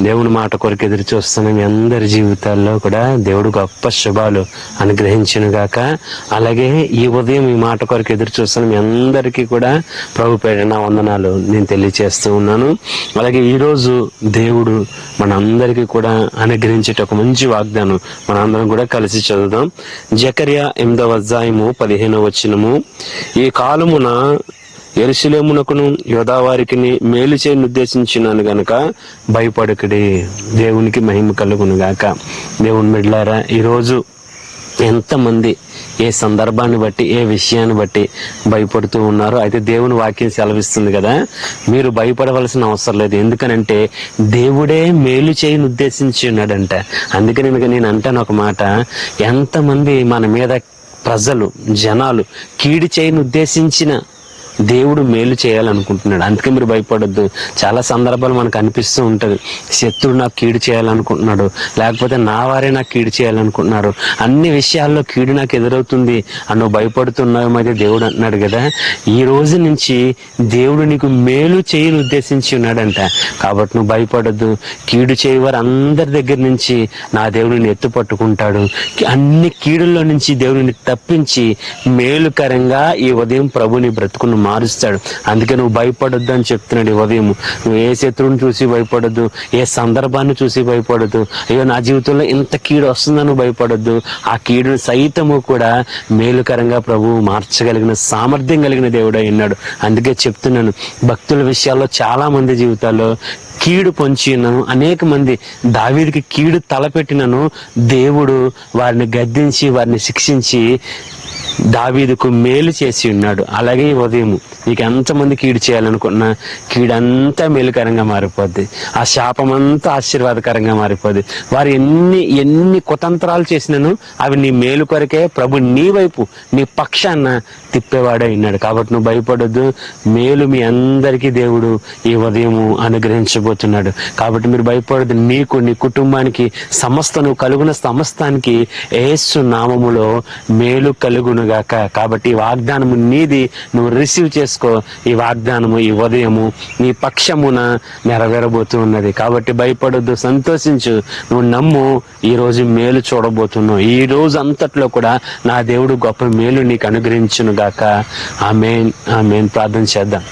దేవుని మాట కొరకు ఎదురు చూస్తున్న మీ అందరి జీవితాల్లో కూడా దేవుడు గొప్ప శుభాలు అనుగ్రహించును గాక. అలాగే ఈ ఉదయం ఈ మాట కొరకు ఎదురు చూస్తున్న మీ అందరికీ కూడా ప్రభు పేరిట నా వందనాలు నేను తెలియజేస్తూ ఉన్నాను. అలాగే ఈరోజు దేవుడు మనందరికీ కూడా అనుగ్రహించేట ఒక మంచి వాగ్దానం మనందరం కూడా కలిసి చదువుదాం. జకర్యా 8వ అధ్యాయము 15వ వచనము. ఈ కాలమున యెరూషలేమునకును యూదా వారికి మేలు చేయని ఉద్దేశించినాను గనుక భయపడకుడి. దేవునికి మహిమ కలుగును గాక. దేవుని బిడ్డలారా, ఈరోజు ఎంతమంది ఏ సందర్భాన్ని బట్టి ఏ విషయాన్ని బట్టి భయపడుతూ ఉన్నారో అయితే దేవుని వాక్యం సెలవిస్తుంది కదా, మీరు భయపడవలసిన అవసరం లేదు. ఎందుకనంటే దేవుడే మేలు చేయని ఉద్దేశించి ఉన్నాడంట. అందుకని నేను అంటాను ఒక మాట, ఎంతమంది మన మీద ప్రజలు జనాలు కీడు చేయని ఉద్దేశించిన దేవుడు మేలు చేయాలనుకుంటున్నాడు. అందుకే మీరు భయపడొద్దు. చాలా సందర్భాలు మనకు అనిపిస్తూ ఉంటది, శత్రుడు నాకు కీడు చేయాలనుకుంటున్నాడు, లేకపోతే నా వారే నాకు కీడు చేయాలనుకుంటున్నారు, అన్ని విషయాల్లో కీడు నాకు ఎదురవుతుంది అని భయపడుతున్నావు. అయితే దేవుడు అంటున్నాడు కదా, ఈ రోజు నుంచి దేవుడు నీకు మేలు చేయని ఉద్దేశించి ఉన్నాడంట. కాబట్టి నువ్వు భయపడొద్దు. కీడు చేయవారు అందరి దగ్గర నుంచి నా దేవుడిని ఎత్తు పట్టుకుంటాడు. అన్ని కీడుల్లో నుంచి దేవుడిని తప్పించి మేలుకరంగా ఈ ఉదయం ప్రభుని బ్రతుకును మారుస్తాడు. అందుకే నువ్వు భయపడొద్దు అని చెప్తున్నాడు ఈ ఉదయం. నువ్వు ఏ శత్రువుని చూసి భయపడొద్దు, ఏ సందర్భాన్ని చూసి భయపడొద్దు. అయ్యో నా జీవితంలో ఇంత కీడు వస్తుందని భయపడొద్దు. ఆ కీడును సైతము కూడా మేలుకరంగా ప్రభువు మార్చగలిగిన సామర్థ్యం కలిగిన దేవుడై ఉన్నాడు. అందుకే చెప్తున్నాను, భక్తుల విషయాల్లో చాలా మంది జీవితాల్లో కీడు పొంచినను, అనేక మంది దావీదుకి కీడు తలపెట్టినను దేవుడు వారిని గద్దించి వారిని శిక్షించి దావీదుకు మేలు చేసి ఉన్నాడు. అలాగే ఈ ఉదయం నీకు ఎంతమంది కీడు చేయాలనుకున్నా కీడంతా మేలుకరంగా మారిపోద్ది. ఆ శాపమంతా ఆశీర్వాదకరంగా మారిపోద్ది. వారు ఎన్ని కుతంత్రాలు చేసినాను అవి నీ మేలు కొరకే ప్రభు నీ వైపు నీ పక్షాన తిప్పేవాడే ఉన్నాడు. కాబట్టి నువ్వు భయపడొద్దు. మేలు మీ అందరికీ దేవుడు ఈ ఉదయం అనుగ్రహించబోతున్నాడు. కాబట్టి మీరు భయపడొద్దు. నీకు, నీ కుటుంబానికి, నువ్వు కలుగున సమస్తానికి యేసు నామములో మేలు కలుగును గాక. కాబట్టి ఈ వాగ్దానము నీది, నువ్వు రిసీవ్ చేసుకో. ఈ వాగ్దానము ఈ ఉదయము నీ పక్షమున నెరవేరబోతూ ఉన్నది. కాబట్టి భయపడొద్దు, సంతోషించు, నువ్వు నమ్ము. ఈ రోజు మేలు చూడబోతున్నావు. ఈ రోజు అంతట్లో కూడా నా దేవుడు గొప్ప మేలు నీకు అనుగ్రహించును గాక. ఆమేన్, ఆమేన్. ప్రార్థన చేద్దాం.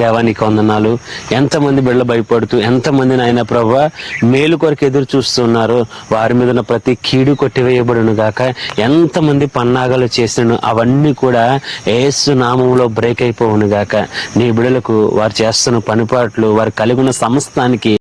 దేవానికి వందనాలు. ఎంతమంది బిడ్డలు భయపడుతూ, ఎంతమంది నాయన ప్రభువా మేలు కొరకు ఎదురు చూస్తున్నారు, వారి మీద ఉన్న ప్రతి కీడు కొట్టివేయబడును గాక. ఎంతమంది పన్నాగాలు చేసినను అవన్నీ కూడా యేసు నామములో బ్రేక్ అయిపోవును గాక. నీ బిడ్డలకు వారు చేస్తున్న పనిపాట్లు, వారు కలిగిన సమస్తానికి